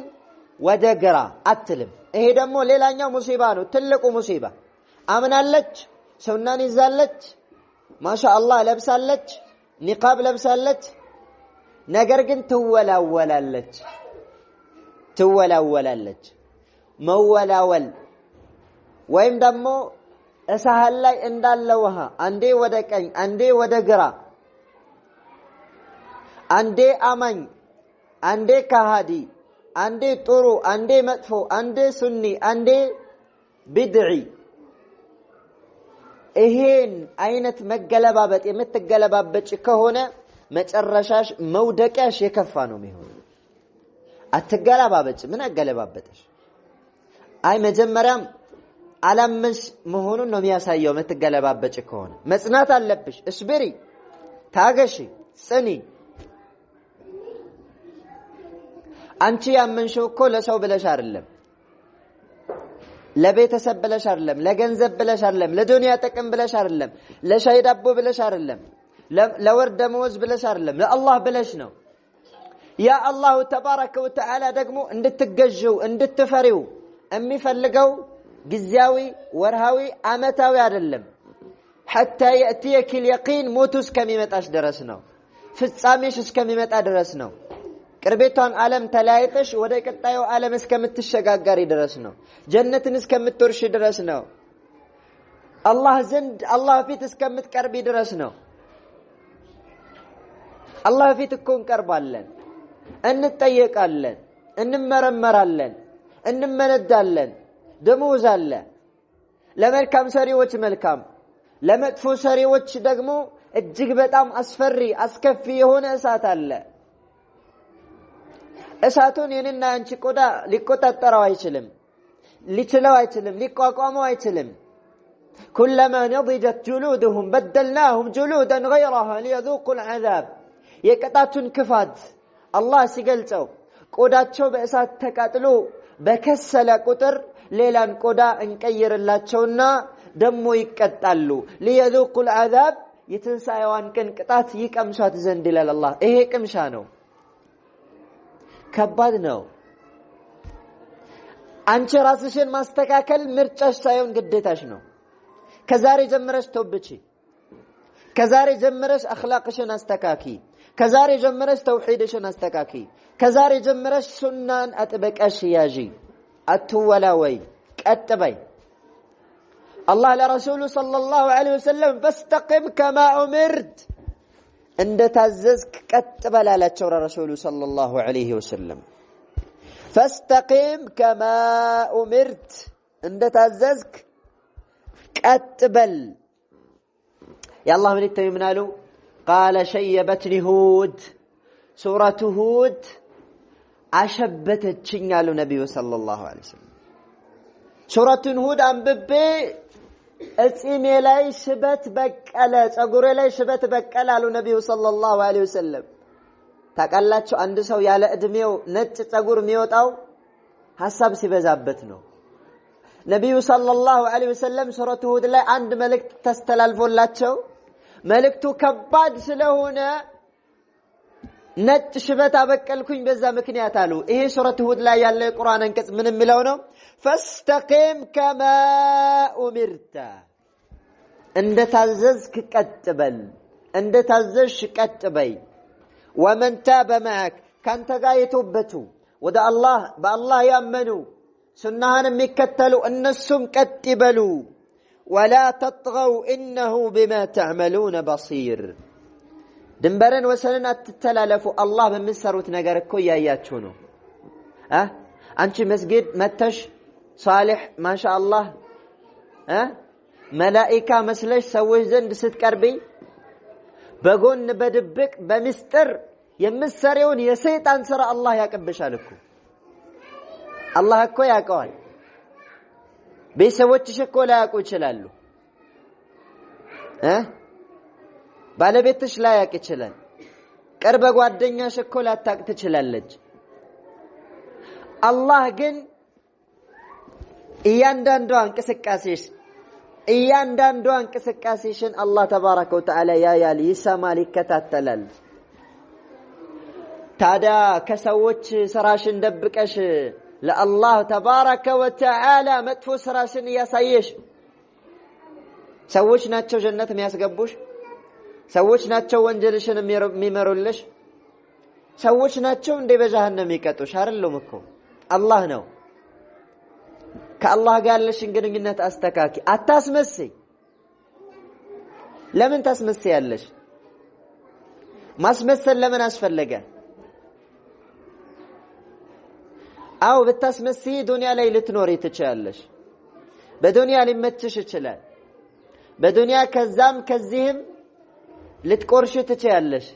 ወደ ግራ አትልም ይሄ ደግሞ ሌላኛው ሙሲባ ነው ትልቁ ሙሲባ አምናለች ሱናን ይዛለች ማሻአላህ ለብሳለች ኒቃብ ለብሳለች ነገር ግን ትወላወላለች መወላወል ወይም ደግሞ እሳህል ላይ እንዳለ ውሃ አንዴ ወደ ቀኝ አንዴ ወደ ግራ አንዴ አማኝ አንዴ ከሃዲ አንዴ ጥሩ አንዴ መጥፎ አንዴ ሱኒ አንዴ ቢድዒ ይሄን አይነት መገለባበጥ የምትገለባበጭ ከሆነ መጨረሻሽ መውደቂያሽ የከፋ ነው የሚሆነው አትገለባበጭ ምን አገለባበጥሽ አይ መጀመሪያም አላመንሽ መሆኑን ነው የሚያሳየው የምትገለባበጭ ከሆነ መጽናት አለብሽ እስብሪ ታገሺ ጽኒ አንቺ ያመንሽው እኮ ለሰው ብለሽ አይደለም ለቤተሰብ ብለሽ አይደለም ለገንዘብ ብለሽ አይደለም ለዱንያ ጥቅም ብለሽ አይደለም ለሻይ ዳቦ ብለሽ አይደለም ለወር ደመወዝ ብለሽ አይደለም ለአላህ ብለሽ ነው ያ አላህ ተባረከ ወተዓላ ደግሞ እንድትገዢው እንድትፈሪው የሚፈልገው ጊዜያዊ ወርሃዊ አመታዊ አይደለም حتى ياتيك اليقين موت እስከሚመጣሽ ድረስ ነው ፍጻሜሽ እስከሚመጣ ድረስ ነው ቅርቤቷን ዓለም ተላይተሽ ወደ ቀጣዩ ዓለም እስከምትሸጋገሪ ድረስ ነው ጀነትን እስከምትወርሺ ድረስ ነው አላህ ዘንድ አላህ ፊት እስከምትቀርቢ ድረስ ነው አላህ ፊት እኮ እንቀርባለን እንጠየቃለን እንመረመራለን እንመነዳለን ደሞዝ አለ ለመልካም ሰሪዎች መልካም ለመጥፎ ሰሪዎች ደግሞ እጅግ በጣም አስፈሪ አስከፊ የሆነ እሳት አለ እሳቱን የኔና አንቺ ቆዳ ሊቆጣጠረው አይችልም ሊችለው አይችልም ሊቋቋመው አይችልም كلما نضجت جلودهم بدلناهم جلودا غيرها ليذوقوا العذاب የቅጣቱን ክፋት አላህ ሲገልጸው ቆዳቸው በእሳት ተቃጥሎ በከሰለ ቁጥር ሌላን ቆዳ እንቀይርላቸውና ደሞ ይቀጣሉ ليذوقوا العذاب የትንሳኤዋን ቀን ቅጣት ይቀምሷት ዘንድ ይላል አላህ ይሄ ቅምሻ ነው ከባድ ነው አንቺ ራስሽን ማስተካከል ምርጫሽ ሳይሆን ግዴታሽ ነው ከዛሬ ጀምረሽ ተውብቺ ከዛሬ ጀምረሽ አኽላቅሽን አስተካኪ ከዛሬ ጀምረሽ ተውሂድሽን አስተካኪ ከዛሬ ጀምረሽ ሱናን አጥበቀሽ ያጂ አትወላወይ ቀጥበይ አላህ ለረሱሉ ሰለላሁ ዐለይሂ ወሰለም فاستقم كما أمرت እንደ ታዘዝክ ቀጥበል አላቸው ረሱሉ ሰለላሁ ዐለይሂ ወሰለም فاستقم كما أمرت እንደ ታዘዝክ ቀጥበል የአላህ መልእክተኛ ምን አሉ قال شيبتني هود سورة هود አሸበተችኝ አሉ ነብዩ ሰለላሁ ዐለይሂ ወሰለም سورة هود አንብቤ እጺሜ ላይ ሽበት በቀለ ጸጉሬ ላይ ሽበት በቀለ አሉ ነብዩ ሰለላሁ ዐለይሂ ወሰለም ታቃላችሁ አንድ ሰው ያለ እድሜው ነጭ ጸጉር የሚወጣው ሐሳብ ሲበዛበት ነው ነብዩ ሰለላሁ ዐለይሂ ወሰለም ሱረቱ ሁድ ላይ አንድ መልእክት ተስተላልፎላቸው መልእክቱ ከባድ ስለሆነ ነጭ ሽበት አበቀልኩኝ በዛ ምክንያት አሉ ይሄ ሱረቱ ሁድ ላይ ያለ ቁርአን አንቀጽ ምን የሚለው ነው ፈስተቂም ከማ ኡሚርተ እንደ ታዘዝክ ቀጥበል እንደ ታዘዝሽ ቀጥበይ ومن تاب معك كان تغايتوبتو ودا الله بالله يامنوا سنهان ميكتلوا النسم كتبلوا ولا تطغوا انه بما تعملون بصير دنبرن وسنن اتتلالفوا الله بمسروت ነገር እኮ ያያችሁ ነው አንቺ መስጊድ መተሽ صالح ما شاء الله መላእክት መስለሽ ሰዎች ዘንድ ስትቀርቢ በጎን በድብቅ በሚስጥር የምትሰሪውን የሰይጣን ስራ አላህ ያቀብሻል እኮ አላህ እኮ ያውቀዋል ቤተሰቦችሽ እኮ ላያውቁ ይችላሉ ባለቤትሽ ላያውቅ ይችላል ቅርብ ጓደኛሽ እኮ ላታውቅ ትችላለች አላህ ግን እያንዳንዱ እንቅስቃሴሽን አላህ ተባረከ ወተዓላ ያያል ይሰማል ይከታተላል ታዲያ ከሰዎች ስራሽን ደብቀሽ ለአላህ ተባረከ ወተዓላ መጥፎ ስራሽን ያሳየሽ ሰዎች ናቸው ጀነት የሚያስገቡሽ ሰዎች ናቸው ወንጀልሽን የሚመሩልሽ ሰዎች ናቸው እንደ በጀሃነም የሚቀጡሽ አይደለም እኮ አላህ ነው ከአላህ ጋር ያለሽን ግንኙነት አስተካኪ አታስመስይ ለምን ታስመስያለሽ ማስመሰል ለምን አስፈለገ አው በታስመስይ ዱንያ ላይ ልትኖሪ ትችያለሽ በዱንያ ሊመችሽ ይችላል በዱንያ ከዛም ከዚህም ልትቆርሽ ትችያለሽ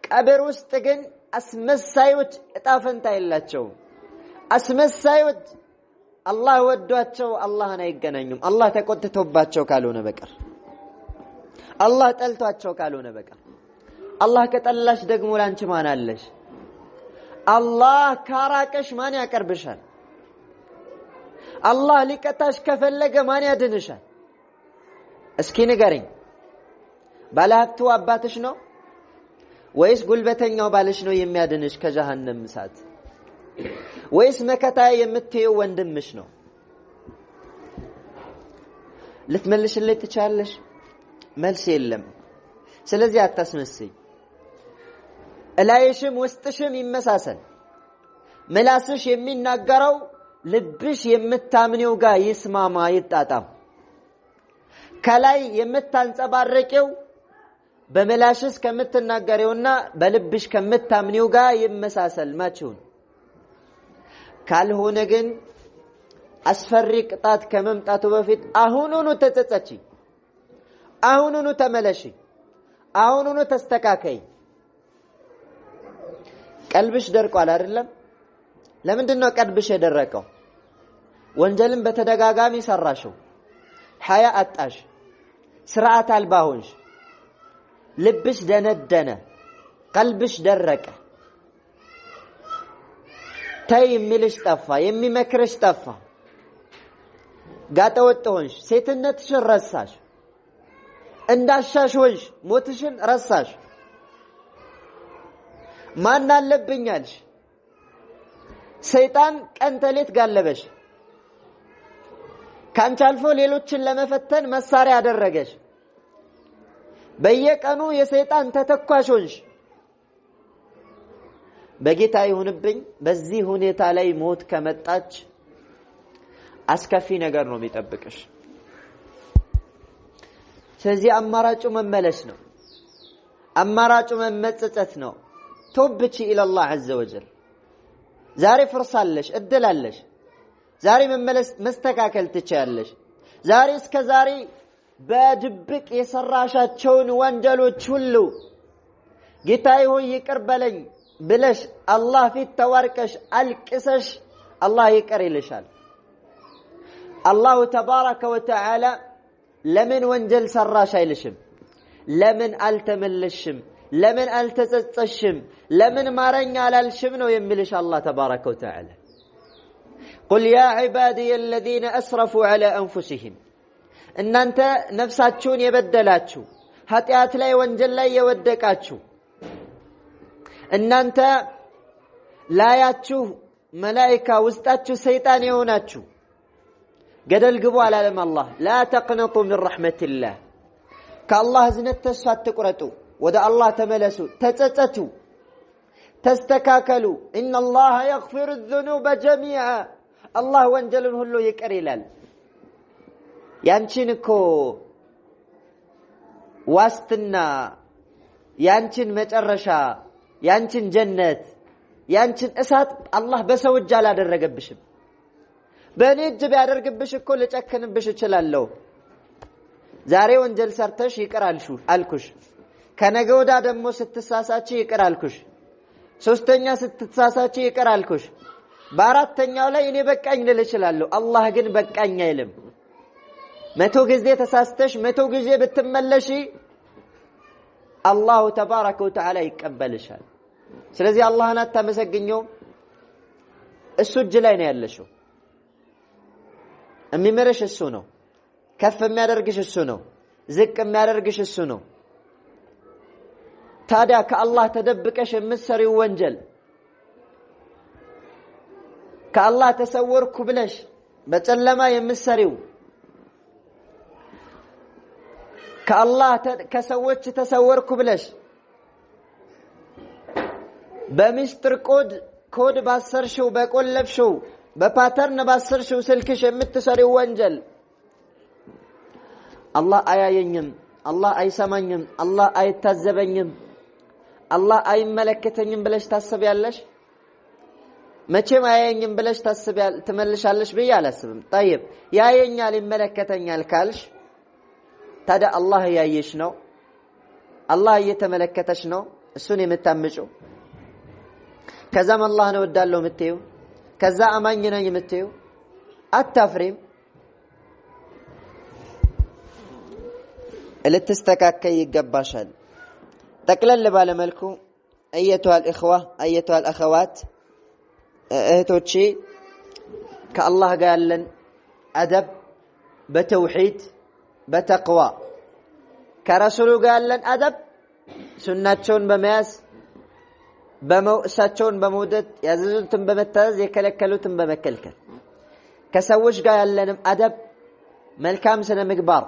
ቀብር ውስጥ ግን አስመሳዮች እጣፈንታ የላቸው አስመሳዮች الله ودواቸው አላህን አይገናኙም አላህ ተቆጥቶባቸው ካልሆነ በቀር አላህ ጠልቷቸው ካልሆነ በቀር አላህ ከጠላሽ ደግሞ ላንቺ ማን አለሽ አላህ ካራቀሽ ማን ያቀርብሻል አላህ ሊቀጣሽ ከፈለገ ማን ያድንሻል እስኪ ንገሪኝ ባለሀብቱ አባትሽ ነው ወይስ ጉልበተኛው ባልሽ ነው የሚያድንሽ ከጀሃነም እሳት ወይስ መከታዬ የምትየው ወንድምሽ ነው ልትመልሽልኝ ትቻለሽ መልስ የለም ስለዚህ አታስመስይ እላይሽም ውስጥሽም ይመሳሰል ምላስሽ የሚናገረው ልብሽ የምታምነው ጋር ይስማማ ይጣጣም ከላይ የምታንጸባረቀው በመላሽስ ከምትናገሪውና በልብሽ ከምታምነው ጋር ይመሳሰል ማቹን ካልሆነ ግን አስፈሪ ቅጣት ከመምጣቱ በፊት አሁኑኑ ተጸጸቺ አሁኑኑ ተመለሺ አሁኑኑ ተስተካከይ ቀልብሽ ደርቋል አይደለም ለምንድነው ቀልብሽ የደረቀው ወንጀልን በተደጋጋሚ ሰራሽው ሐያ አጣሽ ስርዓት አልባሆንሽ ልብሽ ደነደነ ቀልብሽ ደረቀ ታይ የሚልሽ ጠፋ የሚመክርሽ ጠፋ ጋጠወጥ ሆንሽ ሴትነትሽን ረሳሽ እንዳሻሽ ሆንሽ ሞትሽን ረሳሽ ማን አለብኛልሽ ሰይጣን ቀን ተሌት ጋለበሽ ካንቺ አልፎ ሌሎችን ለመፈተን መሳሪያ አደረገሽ በየቀኑ የሰይጣን ተተኳሽ ሆንሽ በጌታ ይሁንብኝ በዚህ ሁኔታ ላይ ሞት ከመጣች አስከፊ ነገር ነው የሚጠብቅሽ ስለዚህ አማራጩ መመለስ ነው አማራጩ መመጸጸት ነው توبتي الى الله عز وجل ዛሬ ፍርሳለሽ እድላለሽ ዛሬ መመለስ መስተካከል ትችያለሽ ዛሬ እስከ ዛሬ በድብቅ የሰራሻቸውን ወንጀሎች ሁሉ ጌታዬ ሆይ ይቅር በለኝ ብለሽ አላህ ፊት ተዋርቀሽ አልቅሰሽ አላህ ይቅር ይልሻል አላሁ ተባረከ ወተዓላ ለምን ወንጀል ሰራሽ አይልሽም ለምን አልተመለሽም ለምን አልተጸጸሽም ለምን ማረኛ አላልሽም ነው የሚልሽ አላህ ተባረከ ወተዓላ قل يا عبادي الذين اسرفوا على انفسهم እናንተ ነፍሳችሁን የበደላችሁ ኃጢአት ላይ ወንጀል ላይ የወደቃችሁ እናንተ ላያችሁ መላእክታ ውስጣችሁ ሰይጣን የሆናችሁ ገደል ግቡ አላለም አላህ لا تقنطوا من رحمة الله ከአላህ እዝነት ተስፋ አትቁረጡ ወደ አላህ ተመለሱ ተጸጸቱ ተስተካከሉ ان الله يغفر الذنوب جميعا الله ወንጀልን ሁሉ ይቅር ይላል ያንቺን እኮ ዋስትና ያንቺን መጨረሻ ያንቺን ጀነት ያንቺን እሳት አላህ በሰው እጅ አላደረገብሽም በእኔ እጅ ቢያደርግብሽ እኮ ልጨክንብሽ እችላለሁ ዛሬ ወንጀል ሰርተሽ ይቅር አልኩሽ ከነገ ወዳ ደግሞ ስትሳሳቺ ይቅር አልኩሽ ሶስተኛ ስትሳሳቺ ይቅር አልኩሽ በአራተኛው ላይ እኔ በቃኝ ልል እችላለሁ አላህ ግን በቃኝ አይልም 100 ጊዜ ተሳስተሽ 100 ጊዜ ብትመለሺ አላህ ተባረከ ወተዓላ ይቀበልሻል ስለዚህ አላህን አታመሰግኘው እሱ እጅ ላይ ነው ያለሽው የሚመረሽ እሱ ነው ከፍ የሚያደርግሽ እሱ ነው ዝቅ የሚያደርግሽ እሱ ነው ታዲያ ከአላህ ተደብቀሽ የምትሰሪው ወንጀል ከአላህ ተሰወርኩ ብለሽ በጨለማ የምትሰሪው ከአላህ ከሰዎች ተሰወርኩ ብለሽ በሚስጥር ኮድ ባሰርሽው በቆለፍሽው በፓተርን ባሰርሽው ስልክሽ የምትሰሪው ወንጀል አላህ አያየኝም አላህ አይሰማኝም አላህ አይታዘበኝም አላህ አይመለከተኝም ብለሽ ታስቢያለሽ መቼም አያየኝም ብለሽ ትመልሻለሽ ብዬ አላስብም طيب ያየኛል ይመለከተኛል ካልሽ ታዲያ አላህ ያየሽ ነው አላህ እየተመለከተሽ ነው እሱን የምታምጪው ከዛም አላህን እወዳለሁ የምትይው ከዛ አማኝ ነኝ የምትይው አታፍሪም ልትስተካከይ ይገባሻል ጠቅለል ባለ መልኩ ايتها الاخوه ايتها الاخوات እህቶቼ ከአላህ ጋር ያለን አደብ በተውሂድ በተቅዋ ከረሱሉ ጋር ያለን አደብ ሱናቸውን በመያዝ በመውእሳቸውን በመውደድ ያዘዙትን በመታዘዝ የከለከሉትን በመከልከል ከሰዎች ጋር ያለንም አደብ መልካም ስነ ምግባር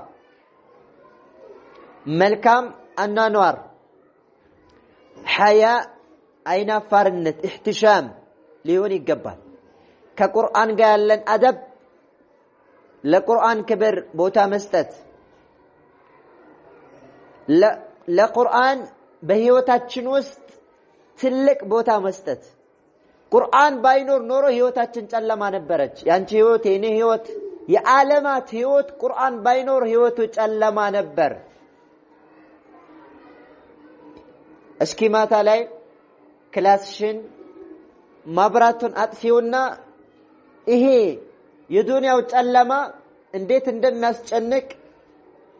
መልካም አኗኗር ሐያ አይናፋርነት احتشام ሊሆን ይገባል ከቁርአን ጋር ያለን አደብ ለቁርአን ክብር ቦታ መስጠት ለቁርአን በህይወታችን ውስጥ ትልቅ ቦታ መስጠት ቁርአን ባይኖር ኖሮ ህይወታችን ጨለማ ነበረች ያንቺ ህይወት የኔ ህይወት የዓለማት ህይወት ቁርአን ባይኖር ህይወቱ ጨለማ ነበር እስኪ ማታ ላይ ክላስሽን ማብራቱን አጥፊውና ይሄ የዱንያው ጨለማ እንዴት እንደሚያስጨንቅ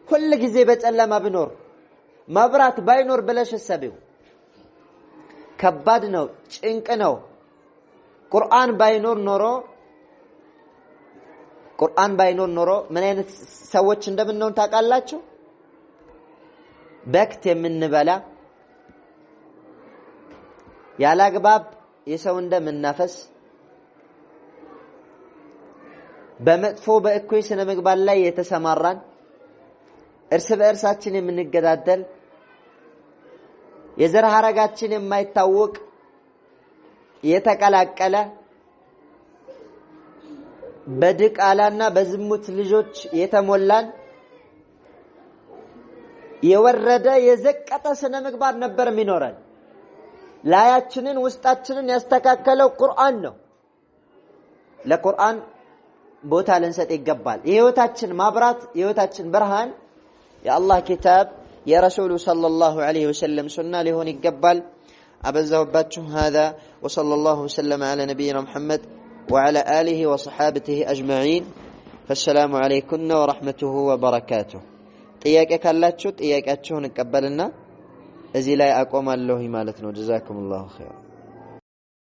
ሁሉ ጊዜ በጨለማ ብኖር ማብራት ባይኖር ብለሽ ሰቢው ከባድ ነው ጭንቅ ነው ቁርአን ባይኖር ኖሮ ምን አይነት ሰዎች እንደምንሆን ታውቃላችሁ በክት የምንበላ ያላግባብ የሰው እንደምናፈስ በመጥፎ በእኩይ ስነ ምግባር ላይ የተሰማራን እርስ በእርሳችን የምንገዳደል የዘር ሐረጋችን የማይታወቅ የተቀላቀለ በድቃላና በዝሙት ልጆች የተሞላን የወረደ የዘቀጠ ስነ ምግባር ነበር የሚኖረን ላያችንን ውስጣችንን ያስተካከለው ቁርአን ነው ለቁርአን ቦታ ልንሰጥ ይገባል የህይወታችን ማብራት የህይወታችን ብርሃን የአላህ ኪታብ የረሱሉ ሰለላሁ ዐለይሂ ወሰለም ሱና ሊሆን ይገባል አበዛውባችሁ هذا وصلى الله وسلم على نبينا محمد وعلى آله وصحابته أجمعين فالسلام عليكم ورحمته وبركاته ጥያቄ ካላችሁ ጥያቄያችሁን እንቀበልና እዚህ ላይ አቆማለሁ ማለት ነው። ጀዛኩሙላሁ ኸይር።